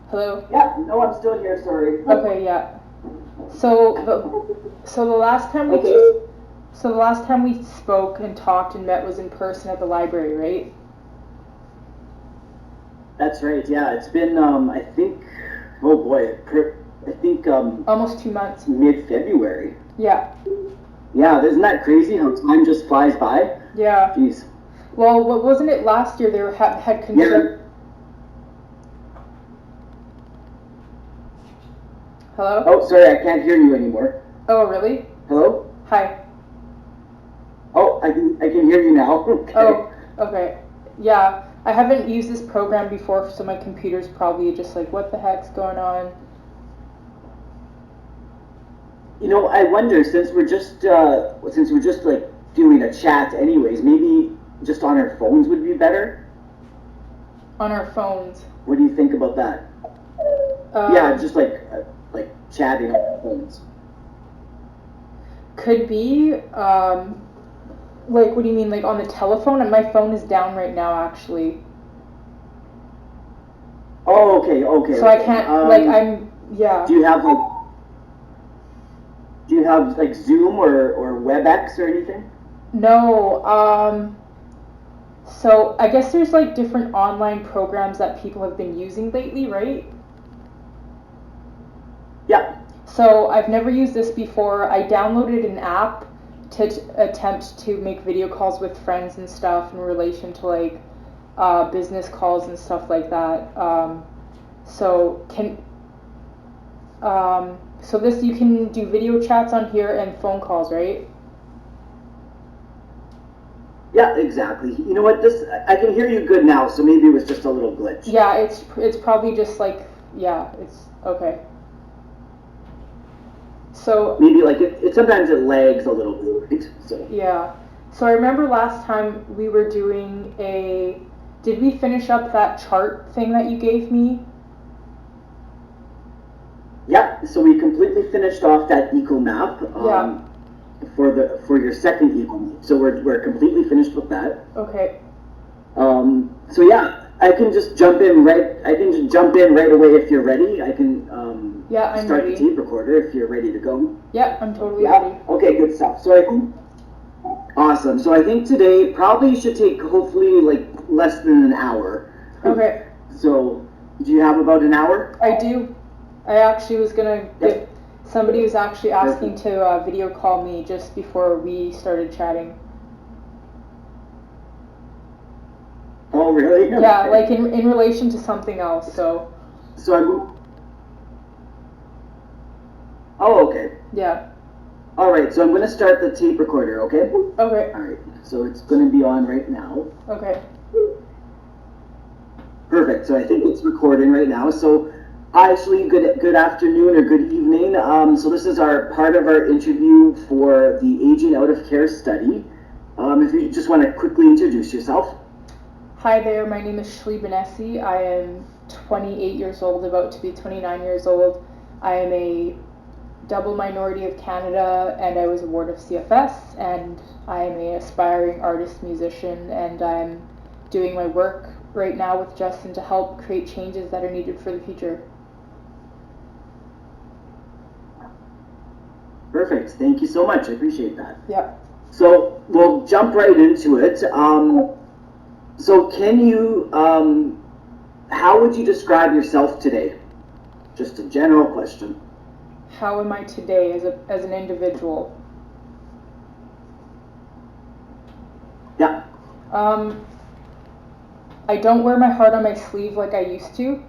Hello? Yeah, no, I'm still here, sorry. Okay, yeah. So so the last time we Okay. so the last time we spoke and talked and met was in person at the library, right? That's right, yeah. It's been, I think, oh boy, I think Almost 2 months. mid-February. Yeah. Yeah, isn't that crazy how time just flies by? Yeah. Jeez. Well, what wasn't it last year? They were had concern. Yeah. Hello? Oh, sorry, I can't hear you anymore. Oh, really? Hello? Hi. Oh, I can hear you now. Okay. Oh, okay. Yeah, I haven't used this program before, so my computer's probably just like, what the heck's going on? You know, I wonder since we're just like doing a chat anyways, maybe just on our phones would be better. On our phones. What do you think about that? Yeah, just like chatting on our phones. Could be. Like, what do you mean, like on the telephone? And my phone is down right now, actually. Oh, okay, So I okay. can't, like, yeah. Do you have like Zoom or WebEx or anything? No, so I guess there's like different online programs that people have been using lately, right? Yeah. So I've never used this before. I downloaded an app to attempt to make video calls with friends and stuff in relation to like business calls and stuff like that. So can so this you can do video chats on here and phone calls, right? Yeah, exactly. You know what? This I can hear you good now, so maybe it was just a little glitch. Yeah, it's probably just like yeah, it's okay. So Maybe like it sometimes it lags a little bit, right? So yeah. So I remember last time we were doing a. Did we finish up that chart thing that you gave me? yeah, so we completely finished off that eco map Yeah. for your second eco map. So we're completely finished with that. Okay. So yeah, I can just jump in right. I can just jump in right away if you're ready. I can Yeah, I'm start ready. the tape recorder if you're ready to go. Yeah, I'm totally Yeah. ready. Okay, good stuff. So I think awesome. So I think today probably should take hopefully like less than an hour. Okay. So do you have about an hour? I do. I actually was gonna give. Yep. Somebody was actually asking Perfect. to video call me just before we started chatting. Oh really? Yeah, Okay. like in relation to something else. So So I'm. Oh okay. yeah. All right. So I'm going to start the tape recorder. Okay. Okay. All right. So it's going to be on right now. Okay. Perfect. So I think it's recording right now. So actually, good afternoon or good evening. So this is our part of our interview for the Aging Out of Care study. If you just want to quickly introduce yourself. Hi there, my name is Shlee Binesi. I am 28 years old, about to be 29 years old. I am a double minority of Canada and I was a ward of CFS, and I am an aspiring artist musician, and I'm doing my work right now with Justin to help create changes that are needed for the future. Perfect. Thank you so much. I appreciate that. Yep. So we'll jump right into it. So can you, how would you describe yourself today? Just a general question. How am I today as an individual? Yeah. I don't wear my heart on my sleeve like I used to.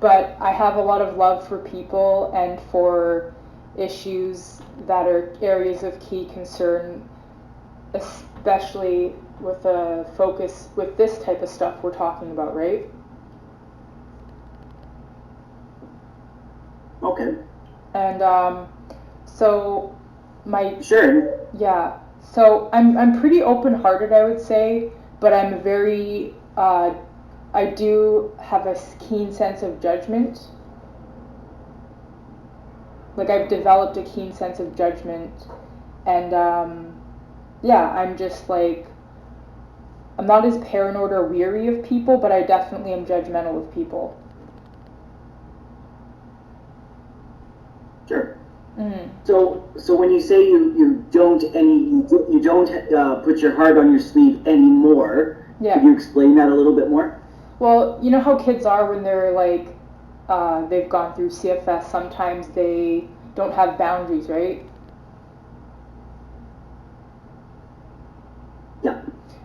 But I have a lot of love for people and for issues that are areas of key concern, especially with a focus with this type of stuff we're talking about, right? Okay. And so my Sure. yeah, so I'm pretty open-hearted, I would say, but I'm very I do have a keen sense of judgment. Like I've developed a keen sense of judgment, and yeah, I'm just like I'm not as paranoid or weary of people, but I definitely am judgmental of people. Sure. Mm. So when you say you don't put your heart on your sleeve anymore, Yeah. could you explain that a little bit more? Well, you know how kids are when they're like, they've gone through CFS, sometimes they don't have boundaries, right? Yeah.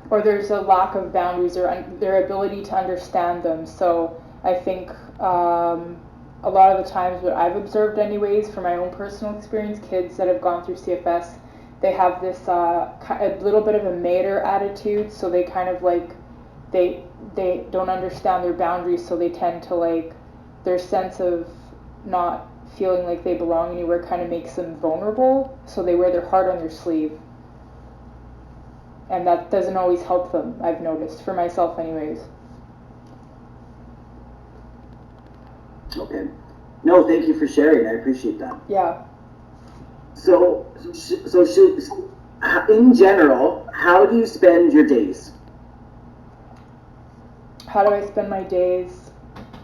Or there's a lack of boundaries or their ability to understand them. So I think a lot of the times, what I've observed anyways from my own personal experience, kids that have gone through CFS, they have this a little bit of a mater attitude, so they kind of like they don't understand their boundaries, so they tend to like their sense of not feeling like they belong anywhere kind of makes them vulnerable, so they wear their heart on their sleeve, and that doesn't always help them, I've noticed, for myself anyways. Okay. No, thank you for sharing. I appreciate that. Yeah. So in general, how do you spend your days? How do I spend my days?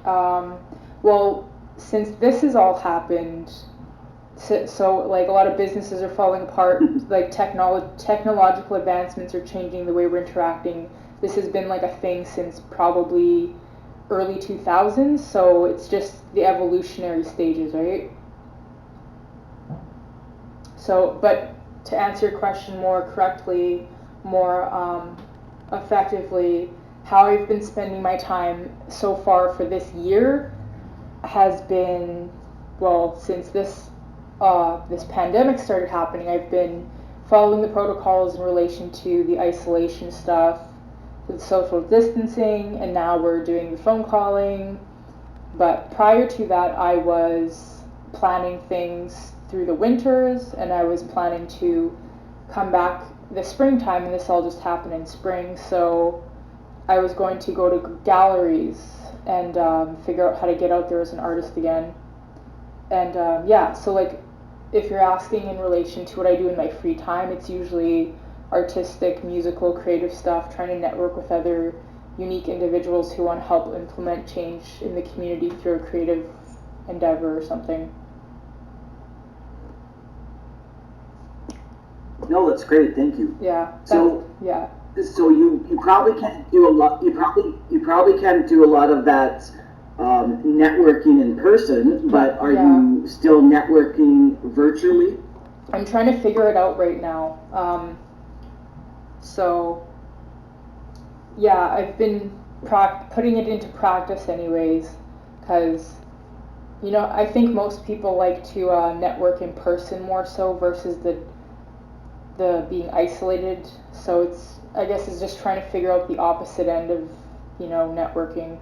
Well, since this has all happened, so like a lot of businesses are falling apart, like technological advancements are changing the way we're interacting. This has been like a thing since probably early 2000s, so it's just the evolutionary stages, right? So, but to answer your question more correctly, more effectively, how I've been spending my time so far for this year has been, well, since this pandemic started happening, I've been following the protocols in relation to the isolation stuff, the social distancing, and now we're doing the phone calling. But prior to that, I was planning things through the winters, and I was planning to come back the springtime, and this all just happened in spring. So I was going to go to galleries and figure out how to get out there as an artist again. And yeah, so like if you're asking in relation to what I do in my free time, it's usually artistic, musical, creative stuff, trying to network with other unique individuals who want to help implement change in the community through a creative endeavor or something. No, that's great. Thank you. Yeah. So yeah. So you probably can't do a lot. You probably can't do a lot of that networking in person. But are you still networking virtually? I'm trying to figure it out right now. So yeah, I've been putting it into practice anyways, because you know I think most people like to network in person more so versus the being isolated. So I guess it's just trying to figure out the opposite end of, you know, networking.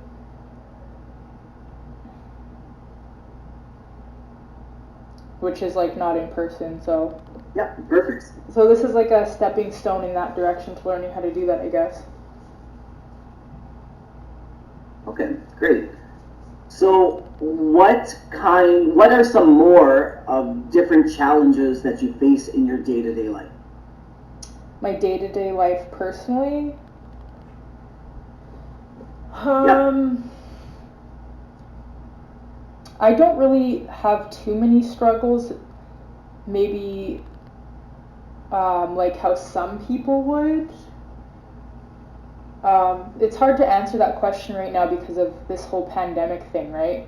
Which is like not in person, so. Yeah, perfect. So this is like a stepping stone in that direction to learning how to do that, I guess. Okay, great. So what are some more of different challenges that you face in your day-to-day life? My day-to-day life personally? I don't really have too many struggles. Maybe like how some people would. It's hard to answer that question right now because of this whole pandemic thing, right?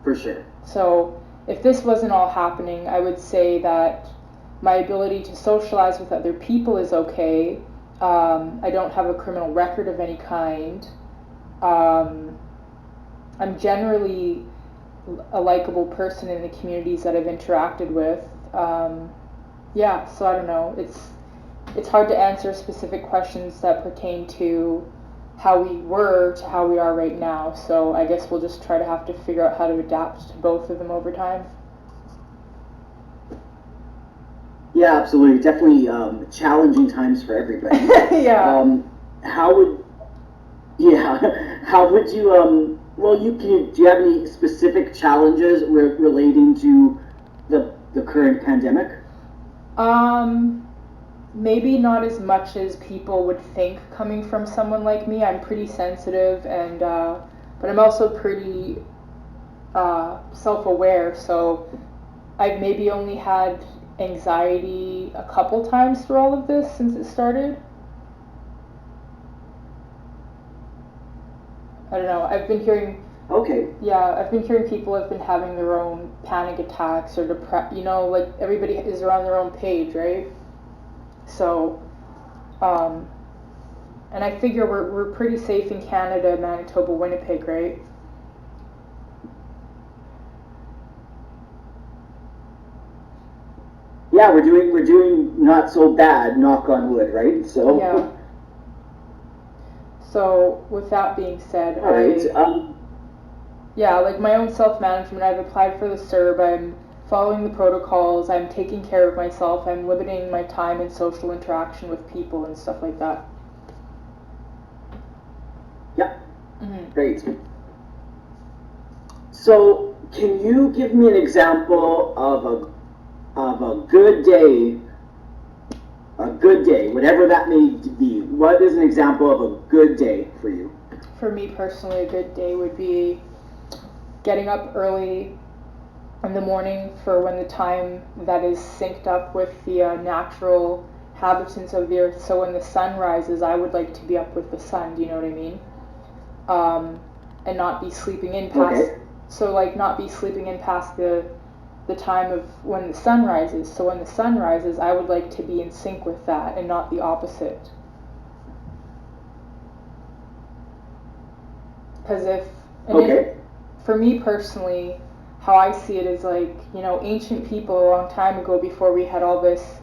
For sure. So if this wasn't all happening, I would say that my ability to socialize with other people is okay. I don't have a criminal record of any kind. I'm generally a likable person in the communities that I've interacted with. Yeah, so I don't know. It's hard to answer specific questions that pertain to how we were to how we are right now. So I guess we'll just try to have to figure out how to adapt to both of them over time. Yeah, absolutely. Definitely challenging times for everybody. Yeah. How would you well, do you have any specific challenges relating to the current pandemic? maybe not as much as people would think coming from someone like me. I'm pretty sensitive, and but I'm also pretty self-aware. So I've maybe only had anxiety a couple times through all of this since it started. I don't know. I've been hearing. Okay. Yeah, I've been hearing people have been having their own panic attacks or you know, like everybody is on their own page, right? So, and I figure we're pretty safe in Canada, Manitoba, Winnipeg, right? Yeah, we're doing not so bad, knock on wood, right? So Yeah. So with that being said, all right. yeah, like my own self-management, I've applied for the CERB, I'm following the protocols, I'm taking care of myself, I'm limiting my time and social interaction with people and stuff like that. Yeah. Mm-hmm. Great. So, can you give me an example of a good day? A good day, whatever that may be. What is an example of a good day for you? For me personally, a good day would be getting up early in the morning for when the time that is synced up with the natural habitants of the earth. So when the sun rises, I would like to be up with the sun. Do you know what I mean? And not be sleeping in past. Okay. So like not be sleeping in past the time of when the sun rises. So when the sun rises, I would like to be in sync with that and not the opposite. Because Okay. for me personally, how I see it is like, you know, ancient people a long time ago before we had all this,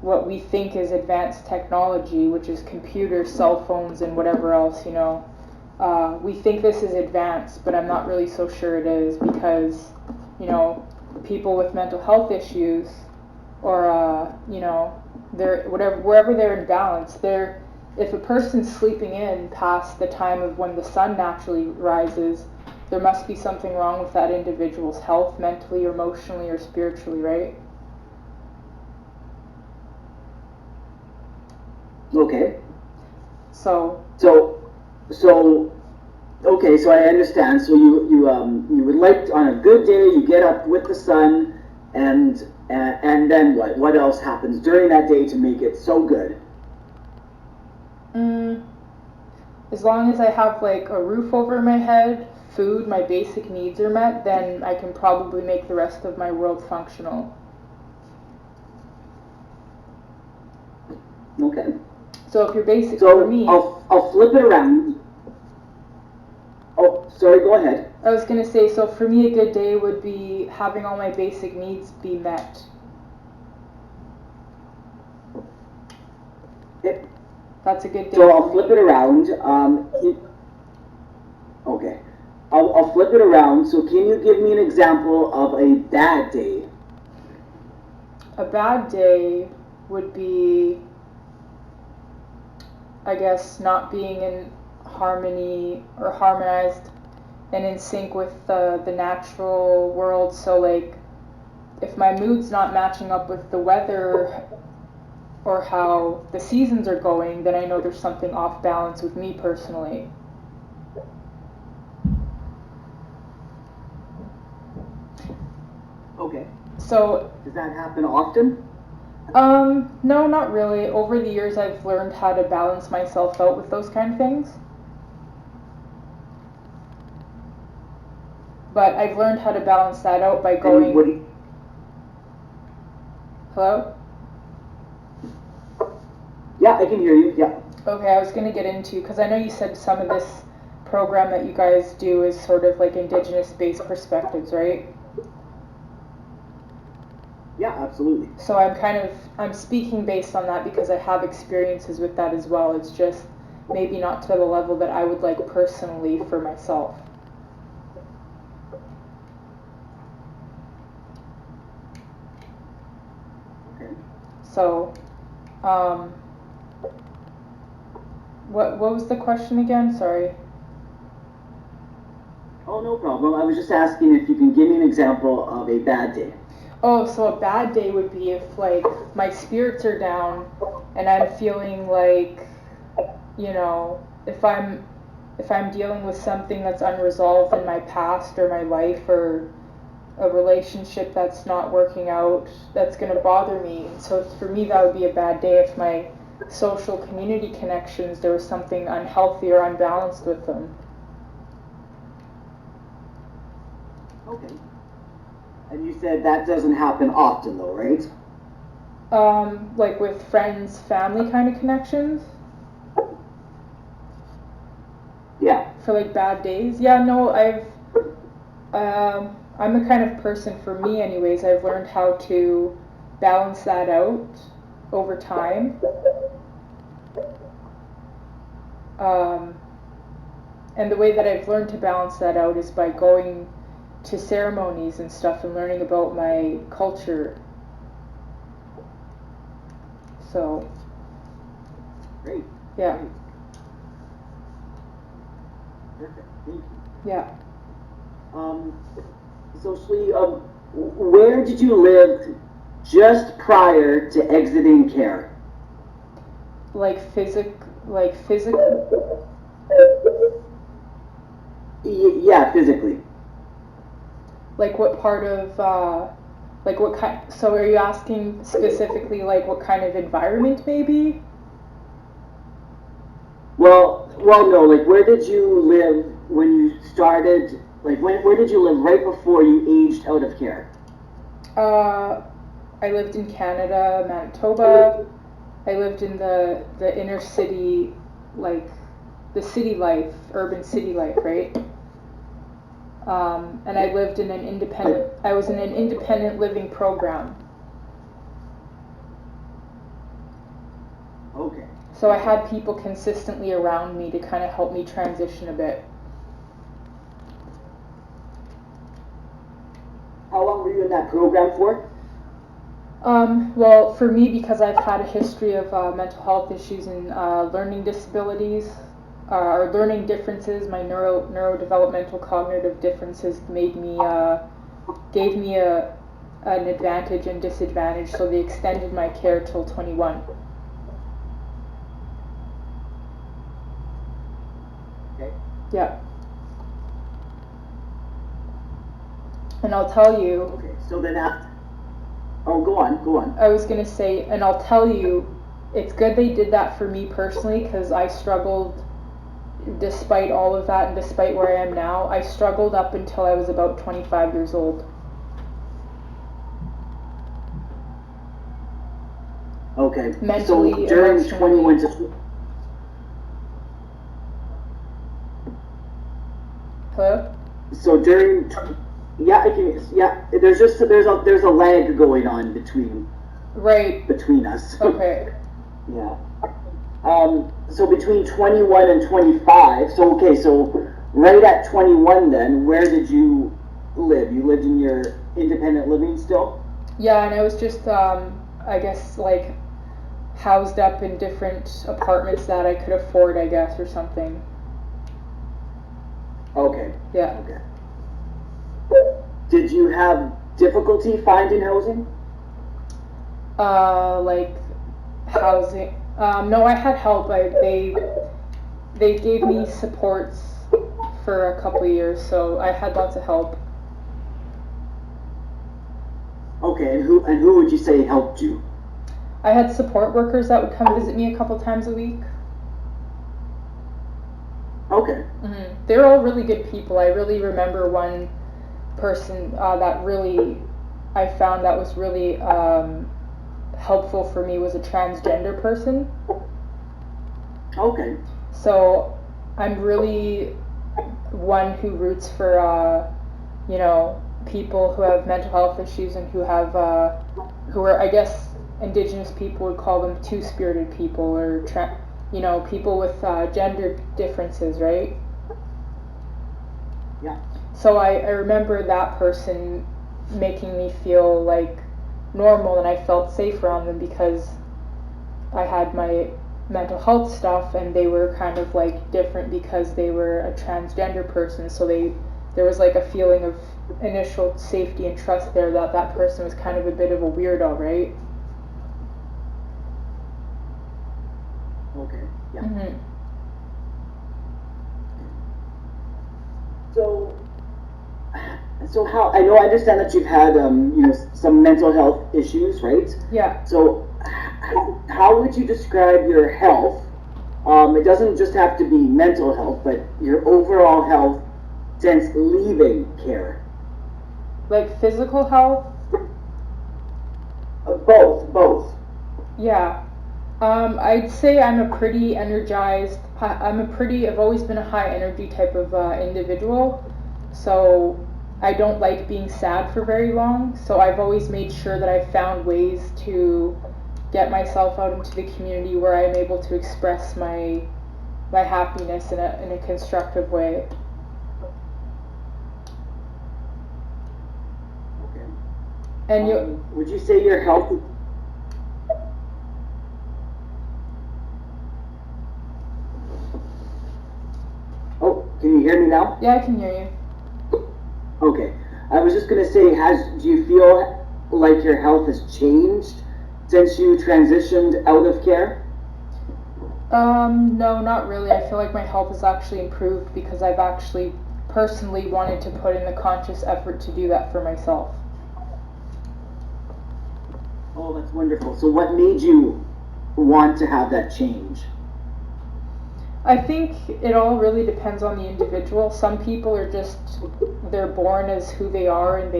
what we think is advanced technology, which is computers, cell phones, and whatever else, you know. We think this is advanced, but I'm not really so sure it is because, you know, people with mental health issues or, you know, they're wherever they're in balance, if a person's sleeping in past the time of when the sun naturally rises, there must be something wrong with that individual's health, mentally, or emotionally, or spiritually, right? Okay. So, Okay, so I understand. So you would like on a good day you get up with the sun, and then what? What else happens during that day to make it so good? as long as I have like a roof over my head, food, my basic needs are met, then I can probably make the rest of my world functional. Okay. So if you're basic So for me, I'll flip it around. Oh, sorry. Go ahead. I was gonna say, so for me, a good day would be having all my basic needs be met. It, That's a good day. so I'll flip it around. Okay. I'll flip it around. So can you give me an example of a bad day? A bad day would be, I guess, not being in harmony or harmonized and in sync with the natural world. So, like, if my mood's not matching up with the weather or how the seasons are going, then I know there's something off balance with me personally. Okay. So, Does that happen often? no, not really. Over the years, I've learned how to balance myself out with those kind of things. But I've learned how to balance that out by going. Hello? Yeah, I can hear you. Yeah. Okay, I was going to get into, because I know you said some of this program that you guys do is sort of like Indigenous-based perspectives, right? Yeah, absolutely. So I'm speaking based on that because I have experiences with that as well. It's just maybe not to the level that I would like personally for myself. Okay. So, what was the question again? Sorry. Oh, no problem. I was just asking if you can give me an example of a bad day. Oh, so a bad day would be if like my spirits are down and I'm feeling like, you know, if I'm dealing with something that's unresolved in my past or my life or a relationship that's not working out, that's going to bother me. And so for me, that would be a bad day if my social community connections, there was something unhealthy or unbalanced with them. Okay. And you said that doesn't happen often, though, right? Like with friends, family kind of connections. Yeah. For like bad days. Yeah, no, I'm the kind of person, for me anyways, I've learned how to balance that out over time. Um, and the way that I've learned to balance that out is by going to ceremonies and stuff and learning about my culture. So, Great. yeah. Great. Perfect. Thank you. Yeah. So Shlee, where did you live just prior to exiting care? Like physic. Yeah, physically. Like what part of like what kind? So are you asking specifically like what kind of environment maybe? Well, no. Like, where did you live when you started? Like, where did you live right before you aged out of care? I lived in Canada, Manitoba. I lived in the inner city, like the city life, urban city life, right? And I lived in an independent. I was in an independent living program. Okay. So I had people consistently around me to kind of help me transition a bit. How long were you in that program for? Well, for me, because I've had a history of mental health issues and learning disabilities or learning differences, my neurodevelopmental cognitive differences gave me an advantage and disadvantage. So they extended my care till 21. Okay. Yeah. And I'll tell you. Okay. So then after. Oh, go on. Go on. I was gonna say, and I'll tell you, it's good they did that for me personally because I struggled. Despite all of that and despite where I am now, I struggled up until I was about 25 years old. Okay. Mentally, so during emotionally. 21 to. Hello? So during. Yeah, I can. Yeah, there's a lag going on Right. between us. Okay. Yeah. So between 21 and 25, so okay, so right at 21 then, where did you live? You lived in your independent living still? Yeah, and I was just, I guess, like, housed up in different apartments that I could afford, I guess, or something. Okay. Yeah. Okay. Did you have difficulty finding housing? Like, housing. No, I had help. They gave me supports for a couple of years, so I had lots of help. Okay, and who would you say helped you? I had support workers that would come visit me a couple times a week. Okay. They were all really good people. I really remember one person that really I found that was really helpful for me was a transgender person. Okay. So I'm really one who roots for you know, people who have mental health issues and who are, I guess indigenous people would call them two-spirited people or you know, people with gender differences, right? Yeah. So I remember that person making me feel like normal and I felt safe around them because I had my mental health stuff and they were kind of like different because they were a transgender person, so there was like a feeling of initial safety and trust there that that person was kind of a bit of a weirdo, right? Yeah. Mm-hmm. So how, I understand that you've had, some mental health issues, right? Yeah. So how would you describe your health? It doesn't just have to be mental health, but your overall health since leaving care. Like physical health? Both. Yeah. I'd say I'm a pretty energized, I've always been a high energy type of individual. So I don't like being sad for very long. So I've always made sure that I've found ways to get myself out into the community where I'm able to express my happiness in a constructive way. Okay. And you, Would you say your health? Oh, can you hear me now? yeah, I can hear you. Okay. I was just gonna say, do you feel like your health has changed since you transitioned out of care? No, not really. I feel like my health has actually improved because I've actually personally wanted to put in the conscious effort to do that for myself. Oh, that's wonderful. So what made you want to have that change? I think it all really depends on the individual. Some people are just they're born as who they are and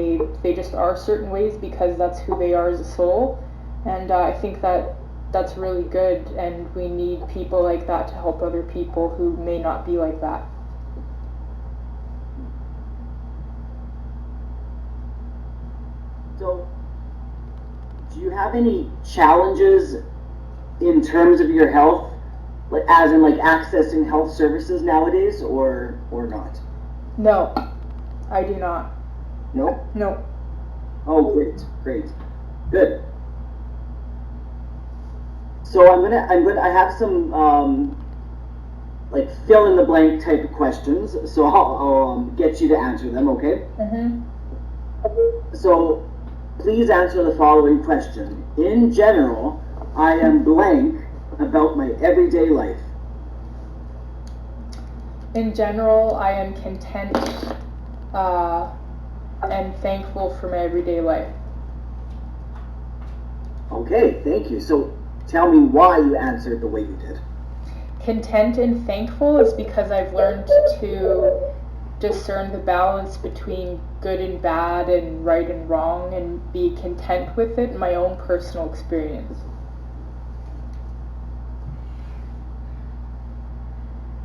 they just are certain ways because that's who they are as a soul. And I think that that's really good and we need people like that to help other people who may not be like that. So, do you have any challenges in terms of your health, like as in like accessing health services nowadays, or not? No, I do not. No. No. Oh, great, good. So I have some like fill in the blank type of questions. So I'll get you to answer them. Okay. Mhm. So please answer the following question. In general, I am blank about my everyday life. In general, I am content uh, and thankful for my everyday life. Okay, thank you. So tell me why you answered the way you did. Content and thankful is because I've learned to discern the balance between good and bad and right and wrong and be content with it in my own personal experience.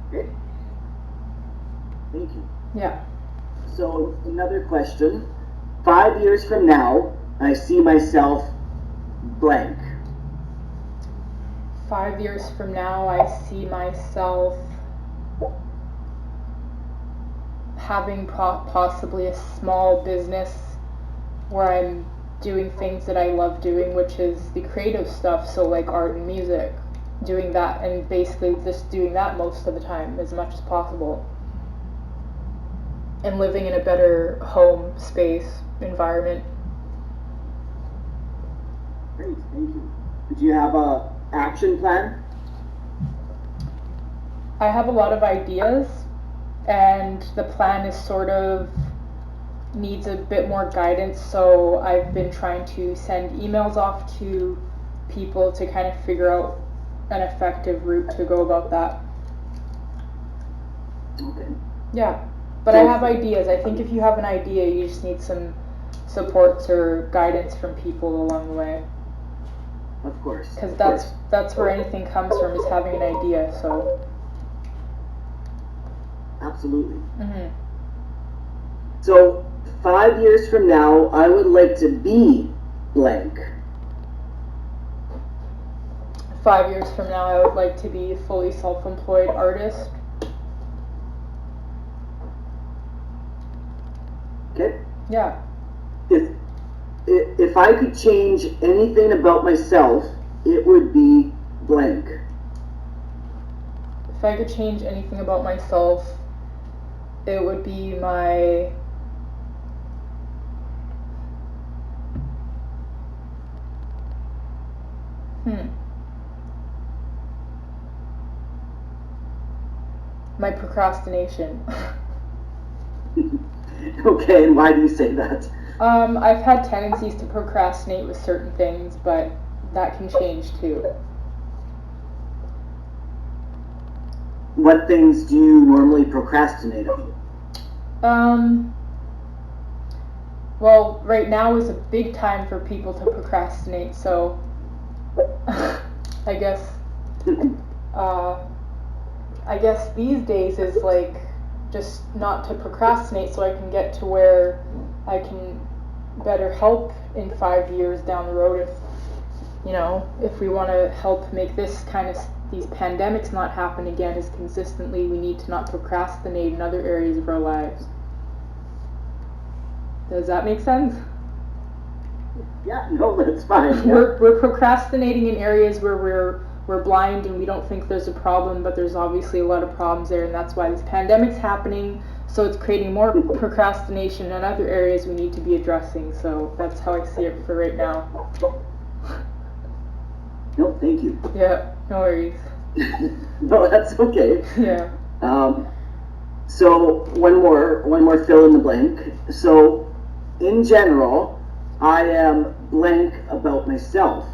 Okay, thank you. Yeah. So another question. 5 years from now, I see myself blank. 5 years from now, I see myself having possibly a small business where I'm doing things that I love doing, which is the creative stuff, so like art and music. Doing that and basically just doing that most of the time as much as possible. And living in a better home space environment. Great, thank you. Do you have a action plan? I have a lot of ideas, and the plan is sort of needs a bit more guidance, so I've been trying to send emails off to people to kind of figure out an effective route to go about that. Okay. Yeah, but I have ideas. I think if you have an idea, you just need some supports or guidance from people along the way. Of course. Because that's where anything comes from, is having an idea. So. Absolutely. Mhm. So 5 years from now, I would like to be blank. 5 years from now, I would like to be a fully self-employed artist. Okay. Yeah. If if I could change anything about myself, it would be blank. If I could change anything about myself, it would be my My procrastination. Okay, and why do you say that? I've had tendencies to procrastinate with certain things, but that can change too. What things do you normally procrastinate on? Well, right now is a big time for people to procrastinate, so I guess, uh, I guess these days is like just not to procrastinate so I can get to where I can better help in 5 years down the road if we want to help make this kind of these pandemics not happen again as consistently, we need to not procrastinate in other areas of our lives. Does that make sense? Yeah, no, that's fine. Yeah. We're procrastinating in areas where we're blind and we don't think there's a problem, but there's obviously a lot of problems there, and that's why this pandemic's happening. So it's creating more procrastination in other areas we need to be addressing. So that's how I see it for right now. No, thank you. Yeah, no worries. No, that's okay. Yeah. So one more fill in the blank. So in general, I am blank about myself.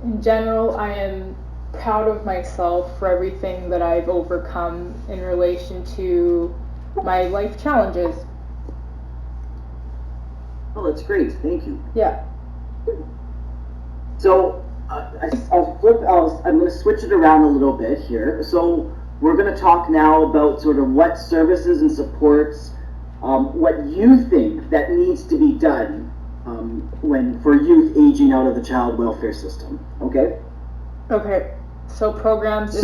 In general, I am proud of myself for everything that I've overcome in relation to my life challenges. Oh, that's great. Thank you. Yeah. So I'm going to switch it around a little bit here. So we're going to talk now about sort of what services and supports, what you think that needs to be done for youth aging out of the child welfare system. Okay? Okay. So programs.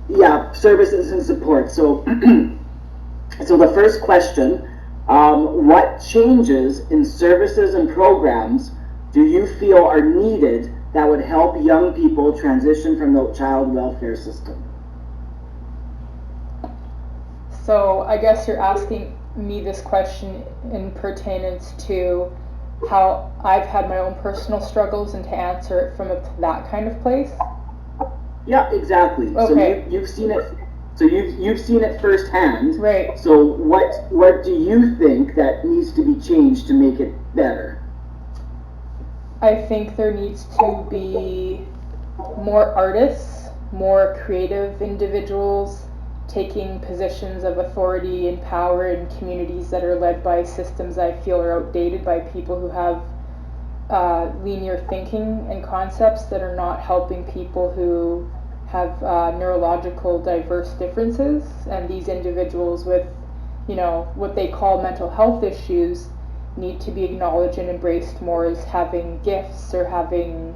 Yeah, services and support. So, so the first question, what changes in services and programs do you feel are needed that would help young people transition from the child welfare system? So I guess you're asking me this question in pertainance to how I've had my own personal struggles and to answer it from that kind of place? Yeah, exactly. Okay. So you've seen it. So you've seen it firsthand. Right. So what do you think that needs to be changed to make it better? I think there needs to be more artists, more creative individuals taking positions of authority and power in communities that are led by systems I feel are outdated by people who have linear thinking and concepts that are not helping people who have neurological diverse differences, and these individuals with what they call mental health issues need to be acknowledged and embraced more as having gifts or having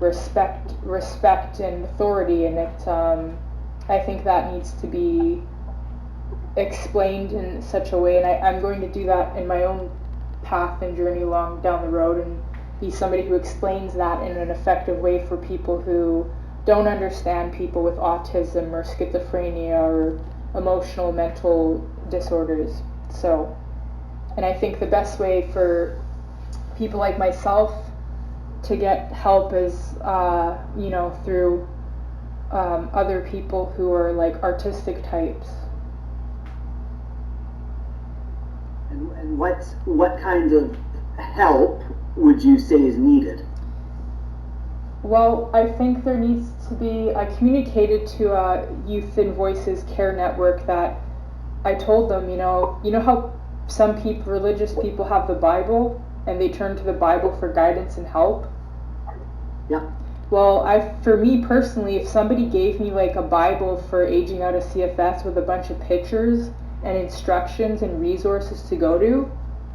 respect and authority, and I think that needs to be explained in such a way, and I'm going to do that in my own path and journey along down the road and be somebody who explains that in an effective way for people who don't understand people with autism or schizophrenia or emotional mental disorders. So, and I think the best way for people like myself to get help is through other people who are like artistic types. And what kind of help would you say is needed? Well, I think there needs to be. I communicated to a Youth and Voices Care Network that I told them, you know how some religious people have the Bible and they turn to the Bible for guidance and help. Yeah. Well, for me personally, if somebody gave me like a Bible for aging out of CFS with a bunch of pictures and instructions and resources to go to,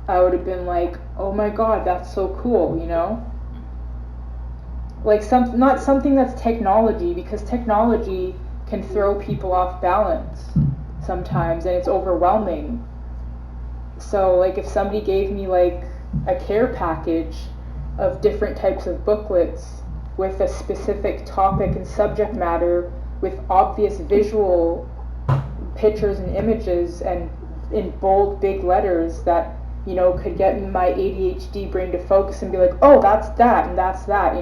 I would have been like, oh my God, that's so cool, Like not something that's technology, because technology can throw people off balance sometimes and it's overwhelming. So like if somebody gave me like a care package of different types of booklets with a specific topic and subject matter with obvious visual pictures and images and in bold big letters that could get my ADHD brain to focus and be like, oh, that's that and that's that,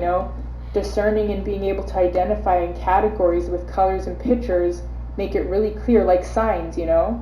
discerning and being able to identify in categories with colors and pictures make it really clear, like signs, you know?